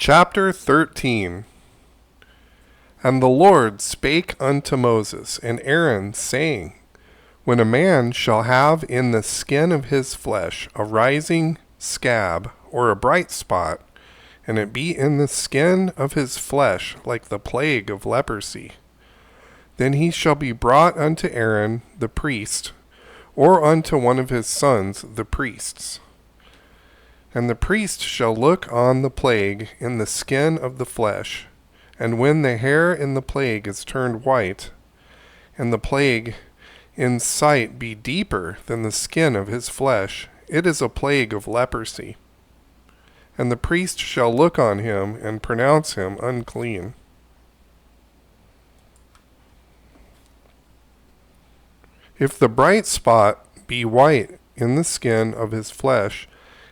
Chapter 13. And the Lord spake unto Moses and Aaron, saying, When a man shall have in the skin of his flesh a rising scab, or a bright spot, and it be in the skin of his flesh like the plague of leprosy, then he shall be brought unto Aaron the priest, or unto one of his sons the priests. And the priest shall look on the plague in the skin of the flesh, and when the hair in the plague is turned white, and the plague in sight be deeper than the skin of his flesh, it is a plague of leprosy. And the priest shall look on him and pronounce him unclean. If the bright spot be white in the skin of his flesh,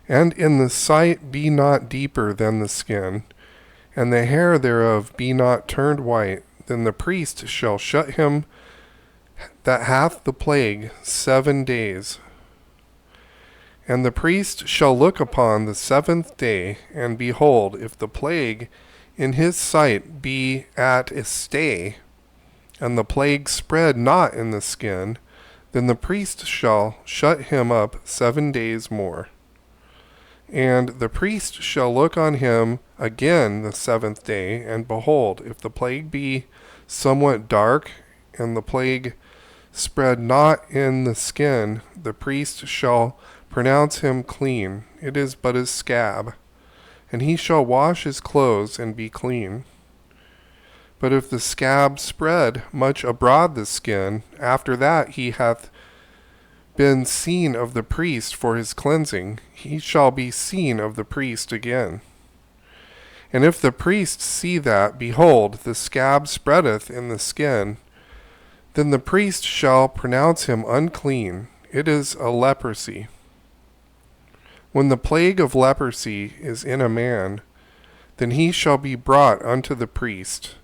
and in the sight be not deeper than the skin, and the hair thereof be not turned white, then the priest shall shut him that hath the plague 7 days. And the priest shall look upon the 7th day, and behold, if the plague in his sight be at a stay, and the plague spread not in the skin, then the priest shall shut him up 7 days more. And the priest shall look on him again the 7th day, and behold, if the plague be somewhat dark, and the plague spread not in the skin, the priest shall pronounce him clean. It is but a scab, and he shall wash his clothes and be clean. But if the scab spread much abroad the skin, after that he hath been seen of the priest for his cleansing, he shall be seen of the priest again. And if the priest see that, behold, the scab spreadeth in the skin, then the priest shall pronounce him unclean. It is a leprosy. When the plague of leprosy is in a man, then he shall be brought unto the priest.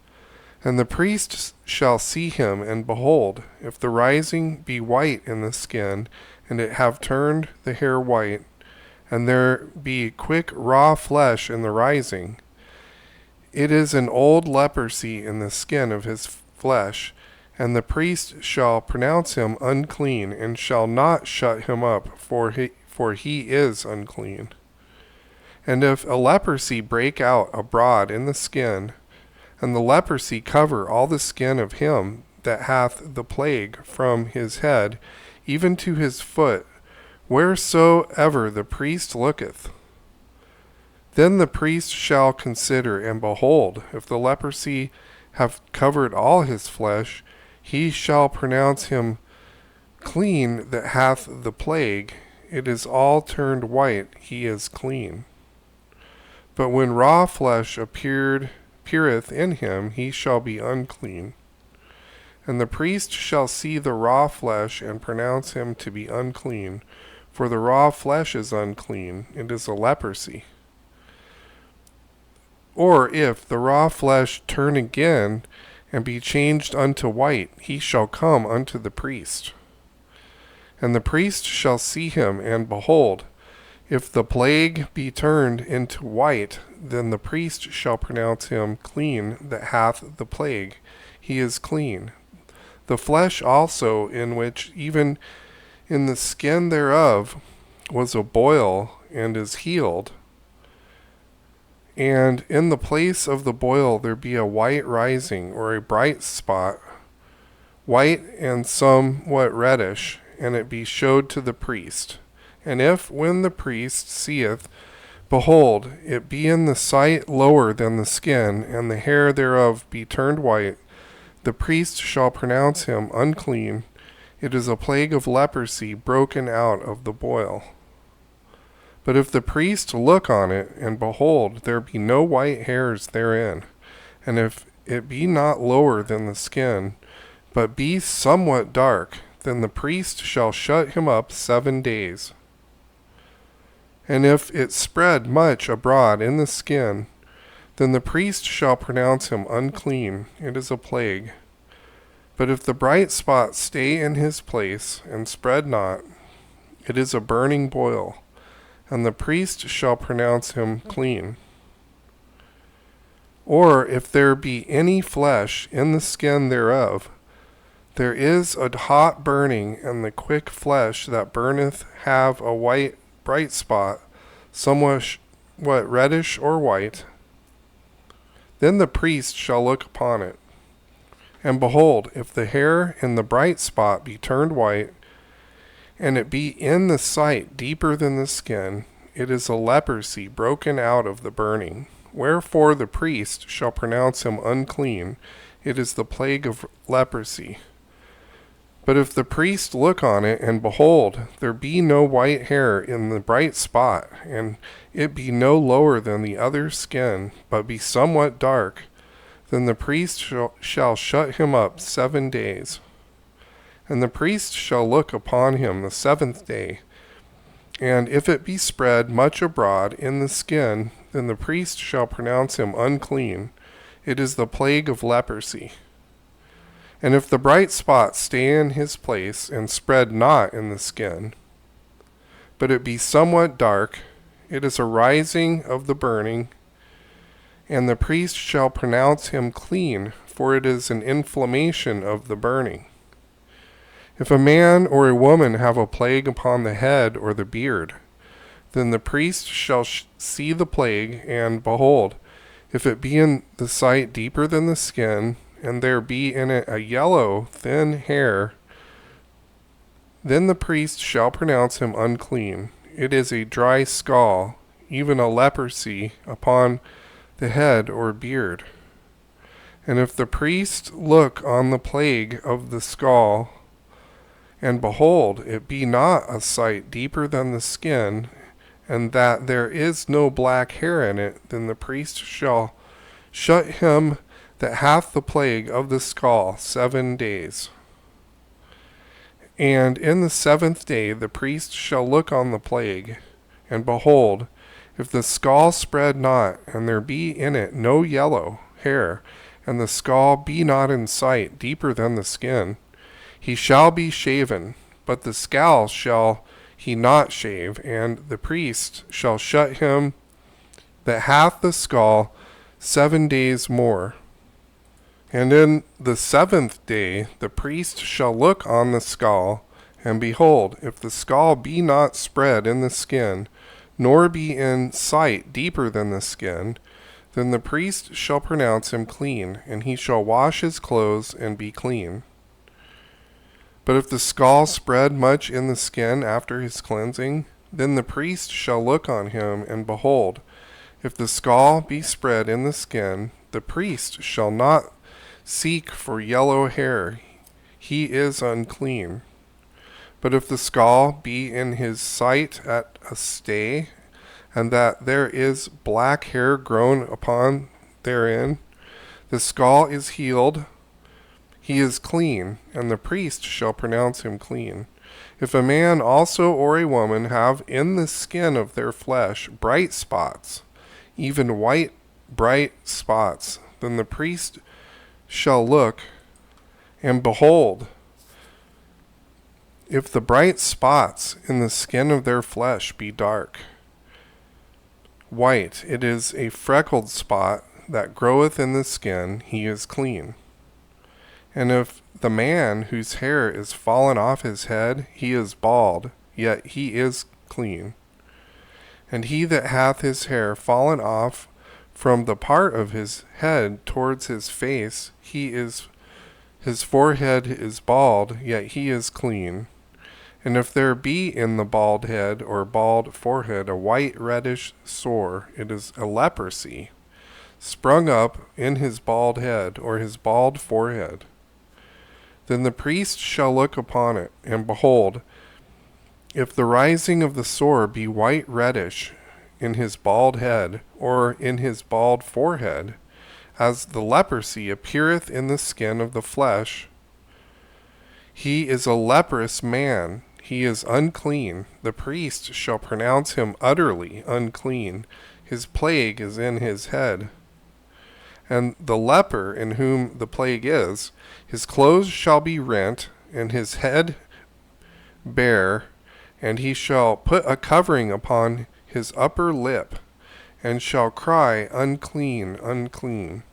And the priest shall see him, and behold, if the rising be white in the skin, and it have turned the hair white, and there be quick raw flesh in the rising, it is an old leprosy in the skin of his flesh, and the priest shall pronounce him unclean, and shall not shut him up, for he is unclean. And if a leprosy break out abroad in the skin, and the leprosy cover all the skin of him that hath the plague from his head even to his foot, wheresoever the priest looketh, then the priest shall consider, and behold, if the leprosy have covered all his flesh, he shall pronounce him clean that hath the plague. It is all turned white, he is clean. But when raw flesh appeareth in him, he shall be unclean. And the priest shall see the raw flesh, and pronounce him to be unclean, for the raw flesh is unclean, it is a leprosy. Or if the raw flesh turn again, and be changed unto white, he shall come unto the priest. And the priest shall see him, and behold, if the plague be turned into white, then the priest shall pronounce him clean that hath the plague. He is clean. The flesh also, in which even in the skin thereof was a boil, and is healed, and in the place of the boil there be a white rising, or a bright spot, white and somewhat reddish, and it be showed to the priest. And if, when the priest seeth, behold, it be in the sight lower than the skin, and the hair thereof be turned white, the priest shall pronounce him unclean. It is a plague of leprosy broken out of the boil. But if the priest look on it, and behold, there be no white hairs therein, and if it be not lower than the skin, but be somewhat dark, then the priest shall shut him up 7 days. And if it spread much abroad in the skin, then the priest shall pronounce him unclean. It is a plague. But if the bright spot stay in his place, and spread not, it is a burning boil, and the priest shall pronounce him clean. Or if there be any flesh in the skin thereof, there is a hot burning, and the quick flesh that burneth have a white bright spot, somewhat reddish or white, then the priest shall look upon it. And behold, if the hair in the bright spot be turned white, and it be in the sight deeper than the skin, it is a leprosy broken out of the burning. Wherefore the priest shall pronounce him unclean. It is the plague of leprosy. But if the priest look on it, and behold, there be no white hair in the bright spot, and it be no lower than the other skin, but be somewhat dark, then the priest shall shut him up 7 days. And the priest shall look upon him the 7th day. And if it be spread much abroad in the skin, then the priest shall pronounce him unclean. It is the plague of leprosy. And if the bright spot stay in his place, and spread not in the skin, but it be somewhat dark, it is a rising of the burning, and the priest shall pronounce him clean, for it is an inflammation of the burning. If a man or a woman have a plague upon the head or the beard, then the priest shall see the plague, and behold, if it be in the sight deeper than the skin, and there be in it a yellow, thin hair, then the priest shall pronounce him unclean. It is a dry scall, even a leprosy, upon the head or beard. And if the priest look on the plague of the scall, and behold, it be not a sight deeper than the skin, and that there is no black hair in it, then the priest shall shut him that hath the plague of the scall 7 days. And in the 7th day the priest shall look on the plague, and behold, if the scall spread not, and there be in it no yellow hair, and the scall be not in sight deeper than the skin, he shall be shaven, but the scall shall he not shave, and the priest shall shut him that hath the scall 7 days more. And in the 7th day the priest shall look on the scall, and behold, if the scall be not spread in the skin, nor be in sight deeper than the skin, then the priest shall pronounce him clean, and he shall wash his clothes and be clean. But if the scall spread much in the skin after his cleansing, then the priest shall look on him, and behold, if the scall be spread in the skin, the priest shall not seek for yellow hair, he is unclean. But if the scall be in his sight at a stay, and that there is black hair grown upon therein, the scall is healed, he is clean, and the priest shall pronounce him clean. If a man also or a woman have in the skin of their flesh bright spots, even white bright spots, then the priest shall look, and behold, if the bright spots in the skin of their flesh be dark, white, it is a freckled spot that groweth in the skin, he is clean. And if the man whose hair is fallen off his head, he is bald, yet he is clean. And he that hath his hair fallen off from the part of his head towards his face, his forehead is bald, yet he is clean. And if there be in the bald head or bald forehead a white reddish sore, it is a leprosy, sprung up in his bald head or his bald forehead. Then the priest shall look upon it, and behold, if the rising of the sore be white reddish in his bald head or in his bald forehead, as the leprosy appeareth in the skin of the flesh, he is a leprous man, he is unclean. The priest shall pronounce him utterly unclean. His plague is in his head. And the leper in whom the plague is, his clothes shall be rent, and his head bare, and he shall put a covering upon his upper lip, and shall cry, Unclean, unclean.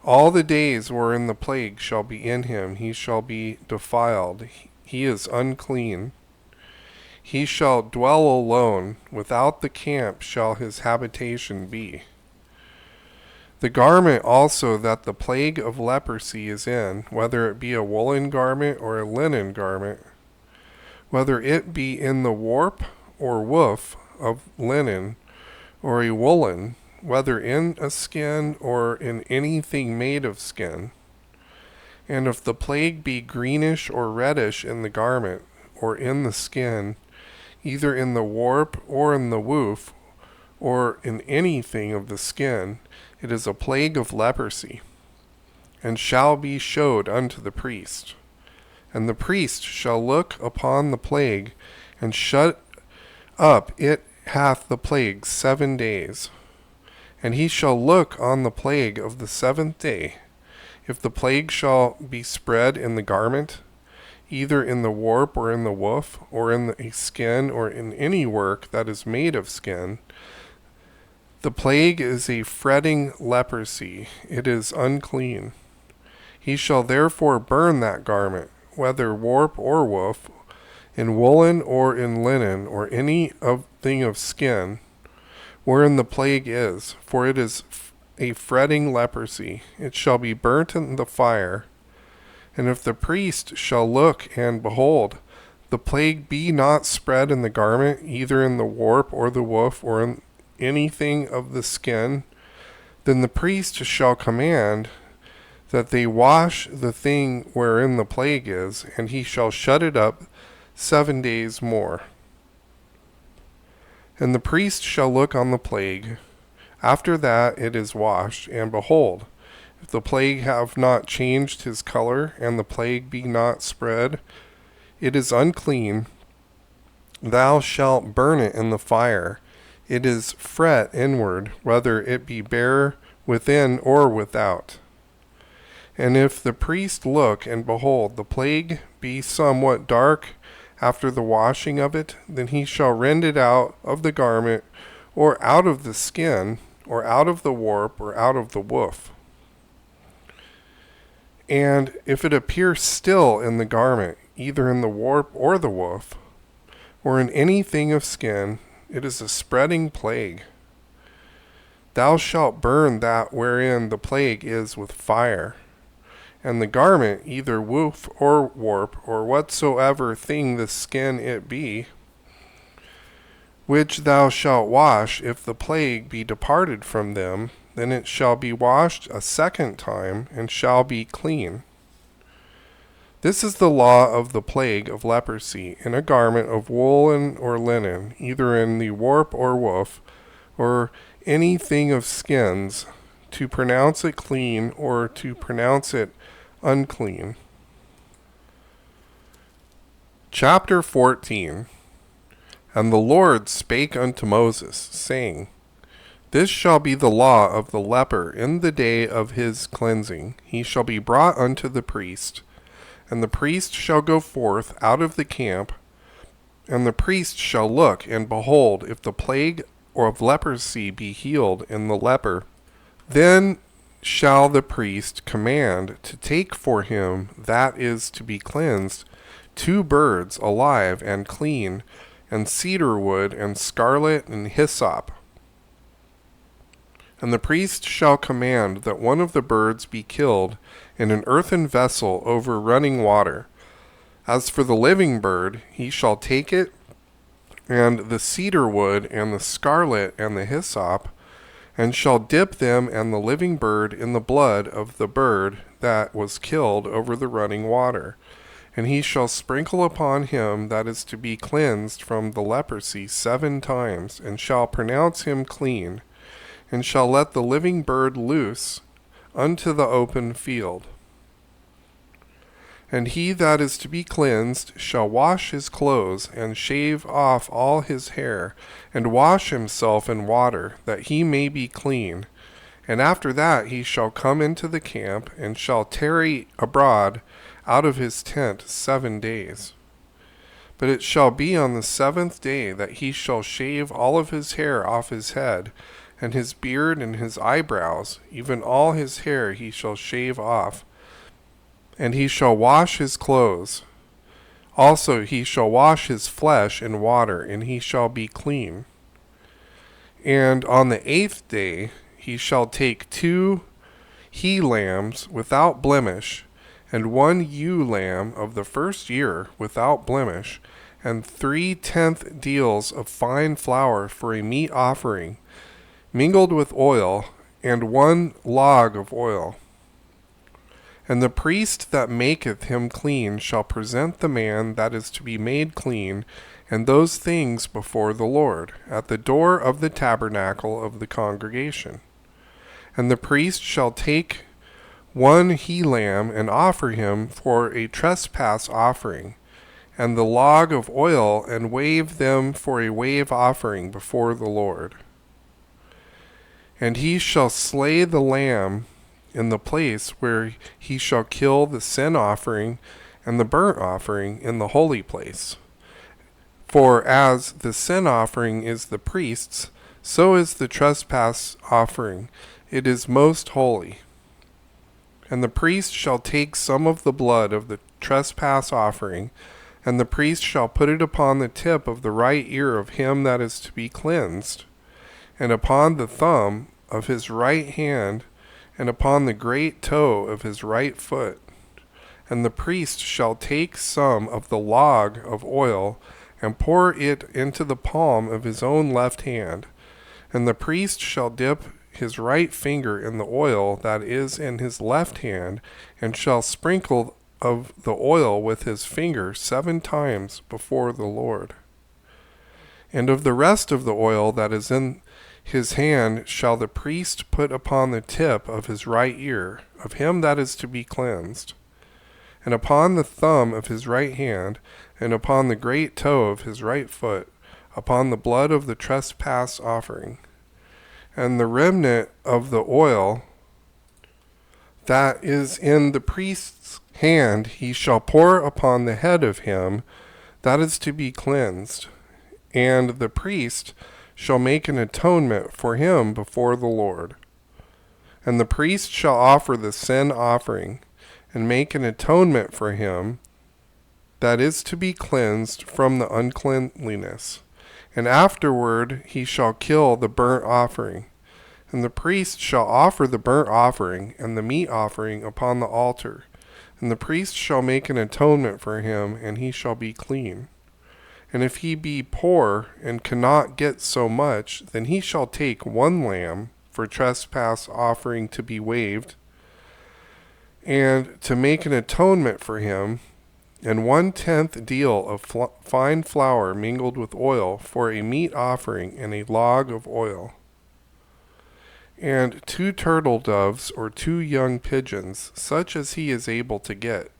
All the days wherein the plague shall be in him, he shall be defiled. He is unclean. He shall dwell alone. Without the camp shall his habitation be. The garment also that the plague of leprosy is in, whether it be a woolen garment or a linen garment, whether it be in the warp or woof of linen, or a woolen, whether in a skin or in anything made of skin. And if the plague be greenish or reddish in the garment, or in the skin, either in the warp or in the woof, or in anything of the skin, it is a plague of leprosy, and shall be showed unto the priest. And the priest shall look upon the plague, and shut up it hath the plague 7 days. And he shall look on the plague of the 7th day. If the plague shall be spread in the garment, either in the warp or in the woof, or in a skin, or in any work that is made of skin, the plague is a fretting leprosy. It is unclean. He shall therefore burn that garment, whether warp or woof, in woolen or in linen, or any thing of skin, wherein the plague is, for it is a fretting leprosy. It shall be burnt in the fire. And if the priest shall look, and behold, the plague be not spread in the garment, either in the warp or the woof, or in anything of the skin, then the priest shall command that they wash the thing wherein the plague is, and he shall shut it up 7 days more. And the priest shall look on the plague. After that it is washed, and behold, if the plague have not changed his color, and the plague be not spread, it is unclean. Thou shalt burn it in the fire. It is fret inward, whether it be bare within or without. And if the priest look, and behold, the plague be somewhat dark after the washing of it, then he shall rend it out of the garment, or out of the skin, or out of the warp, or out of the woof. And if it appear still in the garment, either in the warp or the woof, or in anything of skin, it is a spreading plague. Thou shalt burn that wherein the plague is with fire. And the garment, either woof or warp, or whatsoever thing the skin it be, which thou shalt wash, if the plague be departed from them, then it shall be washed a 2nd time, and shall be clean. This is the law of the plague of leprosy, in a garment of woolen or linen, either in the warp or woof, or anything of skins, to pronounce it clean, or to pronounce it unclean. Chapter 14. And the Lord spake unto Moses, saying, This shall be the law of the leper in the day of his cleansing. He shall be brought unto the priest, and the priest shall go forth out of the camp, and the priest shall look, and behold, if the plague or of leprosy be healed in the leper, then shall the priest command to take for him that is to be cleansed 2 birds alive and clean, and cedar wood, and scarlet, and hyssop. And the priest shall command that one of the birds be killed in an earthen vessel over running water. As for the living bird, he shall take it, and the cedar wood, and the scarlet, and the hyssop, and shall dip them and the living bird in the blood of the bird that was killed over the running water. And he shall sprinkle upon him that is to be cleansed from the leprosy 7 times, and shall pronounce him clean, and shall let the living bird loose unto the open field. And he that is to be cleansed shall wash his clothes, and shave off all his hair, and wash himself in water, that he may be clean. And after that he shall come into the camp, and shall tarry abroad out of his tent 7 days. But it shall be on the 7th day that he shall shave all of his hair off his head, and his beard and his eyebrows, even all his hair he shall shave off. And he shall wash his clothes. Also he shall wash his flesh in water, and he shall be clean. And on the 8th day he shall take 2 he-lambs without blemish, and 1 ewe-lamb of the first year without blemish, and 3/10 deals of fine flour for a meat offering, mingled with oil, and 1 log of oil. And the priest that maketh him clean shall present the man that is to be made clean, and those things before the Lord, at the door of the tabernacle of the congregation. And the priest shall take 1 he-lamb and offer him for a trespass offering, and the log of oil, and wave them for a wave offering before the Lord. And he shall slay the lamb in the place where he shall kill the sin offering and the burnt offering in the holy place. For as the sin offering is the priest's, so is the trespass offering. It is most holy. And the priest shall take some of the blood of the trespass offering, and the priest shall put it upon the tip of the right ear of him that is to be cleansed, and upon the thumb of his right hand, and upon the great toe of his right foot. And the priest shall take some of the log of oil, and pour it into the palm of his own left hand. And the priest shall dip his right finger in the oil that is in his left hand, and shall sprinkle of the oil with his finger 7 times before the Lord. And of the rest of the oil that is in his hand shall the priest put upon the tip of his right ear of him that is to be cleansed, and upon the thumb of his right hand, and upon the great toe of his right foot, upon the blood of the trespass offering. And the remnant of the oil that is in the priest's hand he shall pour upon the head of him that is to be cleansed, and the priest shall make an atonement for him before the Lord. And the priest shall offer the sin offering, and make an atonement for him that is to be cleansed from the uncleanliness. And afterward he shall kill the burnt offering. And the priest shall offer the burnt offering and the meat offering upon the altar. And the priest shall make an atonement for him, and he shall be clean. And if he be poor and cannot get so much, then he shall take 1 lamb for trespass offering to be waved, and to make an atonement for him, and 1/10 deal of fine flour mingled with oil for a meat offering, and a log of oil. And 2 turtle doves or 2 young pigeons, such as he is able to get,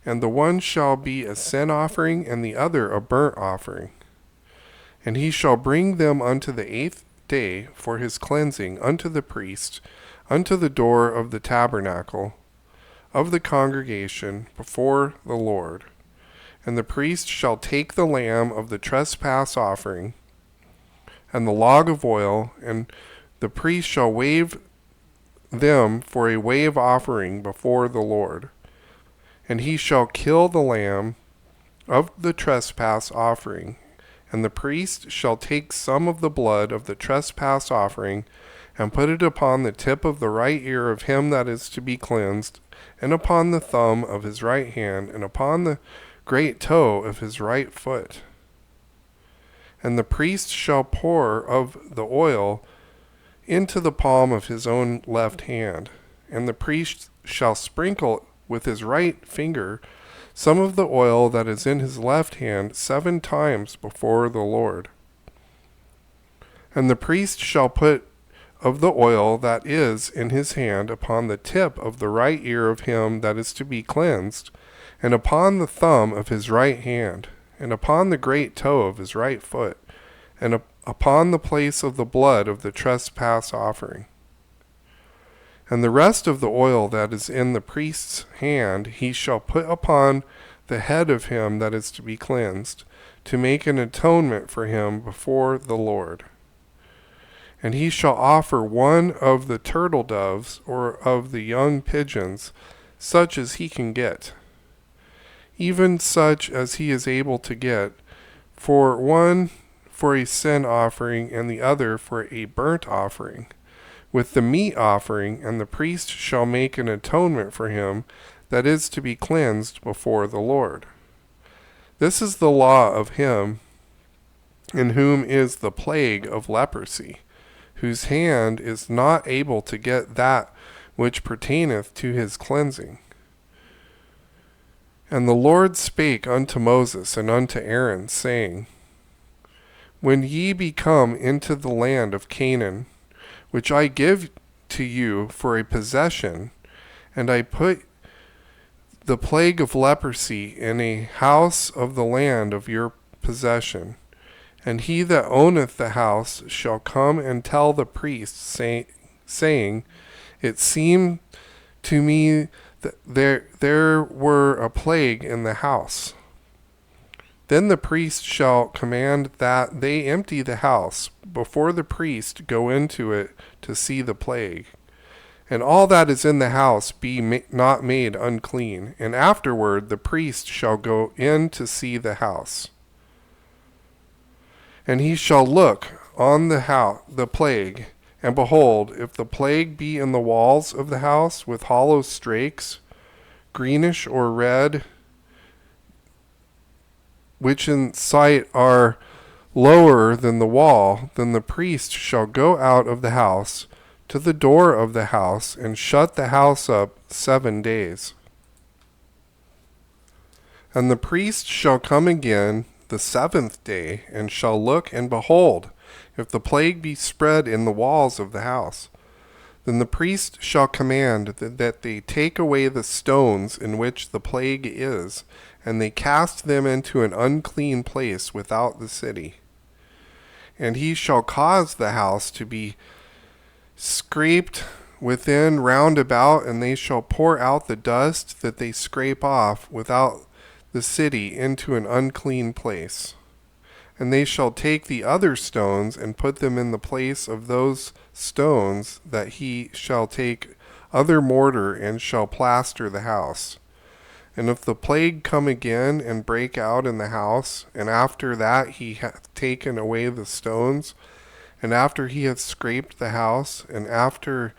and the one shall be a sin offering, and the other a burnt offering. And he shall bring them unto the 8th day for his cleansing unto the priest, unto the door of the tabernacle of the congregation before the Lord. And the priest shall take the lamb of the trespass offering, and the log of oil, and the priest shall wave them for a wave offering before the Lord. And he shall kill the lamb of the trespass offering, and the priest shall take some of the blood of the trespass offering, and put it upon the tip of the right ear of him that is to be cleansed, and upon the thumb of his right hand, and upon the great toe of his right foot. And the priest shall pour of the oil into the palm of his own left hand, and the priest shall sprinkle with his right finger some of the oil that is in his left hand 7 times before the Lord. And the priest shall put of the oil that is in his hand upon the tip of the right ear of him that is to be cleansed, and upon the thumb of his right hand, and upon the great toe of his right foot, and upon the place of the blood of the trespass offering. And the rest of the oil that is in the priest's hand he shall put upon the head of him that is to be cleansed, to make an atonement for him before the Lord. And he shall offer one of the turtle doves or of the young pigeons, such as he can get, even such as he is able to get, for one for a sin offering and the other for a burnt offering, with the meat offering, and the priest shall make an atonement for him that is to be cleansed before the Lord. This is the law of him in whom is the plague of leprosy, whose hand is not able to get that which pertaineth to his cleansing. And the Lord spake unto Moses and unto Aaron, saying, When ye be come into the land of Canaan, which I give to you for a possession, and I put the plague of leprosy in a house of the land of your possession, and he that owneth the house shall come and tell the priest, saying, It seemed to me that there were a plague in the house. Then the priest shall command that they empty the house before the priest go into it to see the plague. And all that is in the house be not made unclean. And afterward the priest shall go in to see the house. And he shall look on the plague, and behold, if the plague be in the walls of the house with hollow strakes, greenish or red, which in sight are lower than the wall, then the priest shall go out of the house to the door of the house, and shut the house up 7 days. And the priest shall come again the 7th day, and shall look, and behold, if the plague be spread in the walls of the house. Then the priest shall command that they take away the stones in which the plague is, and they cast them into an unclean place without the city. And he shall cause the house to be scraped within round about, and they shall pour out the dust that they scrape off without the city into an unclean place. And they shall take the other stones and put them in the place of those stones, that he shall take other mortar and shall plaster the house. And if the plague come again and break out in the house, and after that he hath taken away the stones, and after he hath scraped the house, and after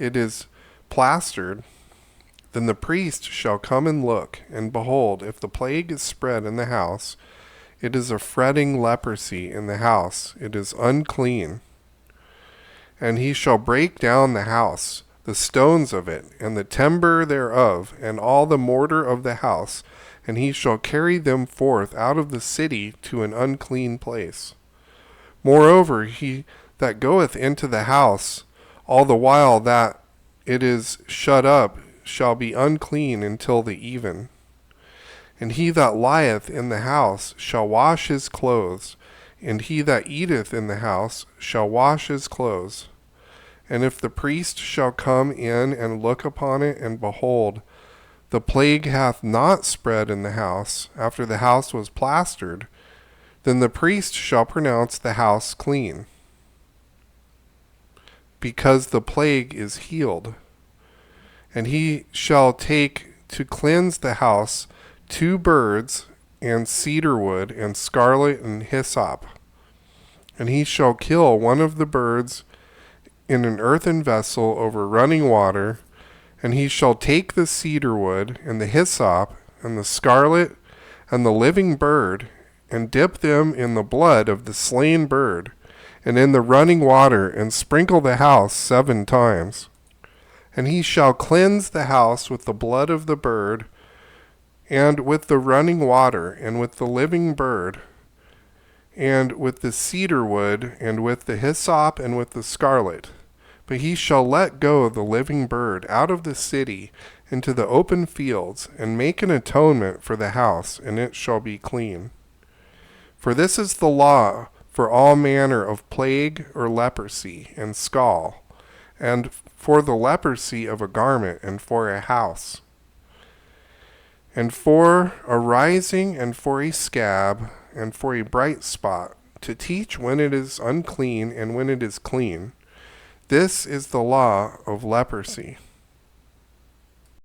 it is plastered, then the priest shall come and look, and behold, if the plague is spread in the house, it is a fretting leprosy in the house, it is unclean. And he shall break down the house, the stones of it, and the timber thereof, and all the mortar of the house, and he shall carry them forth out of the city to an unclean place. Moreover, he that goeth into the house, all the while that it is shut up, shall be unclean until the even. And he that lieth in the house shall wash his clothes, and he that eateth in the house shall wash his clothes. And if the priest shall come in and look upon it, and behold, the plague hath not spread in the house, after the house was plastered, then the priest shall pronounce the house clean, because the plague is healed. And he shall take to cleanse the house 2 birds, and cedar wood, and scarlet, and hyssop. And he shall kill one of the birds in an earthen vessel over running water, and he shall take the cedar wood, and the hyssop, and the scarlet, and the living bird, and dip them in the blood of the slain bird, and in the running water, and sprinkle the house 7 times. And he shall cleanse the house with the blood of the bird, and with the running water, and with the living bird, and with the cedar wood, and with the hyssop, and with the scarlet. But he shall let go the living bird out of the city into the open fields, and make an atonement for the house, and it shall be clean. For this is the law for all manner of plague or leprosy, and scall, and for the leprosy of a garment, and for a house, and for a rising, and for a scab, and for a bright spot, to teach when it is unclean and when it is clean. This is the law of leprosy.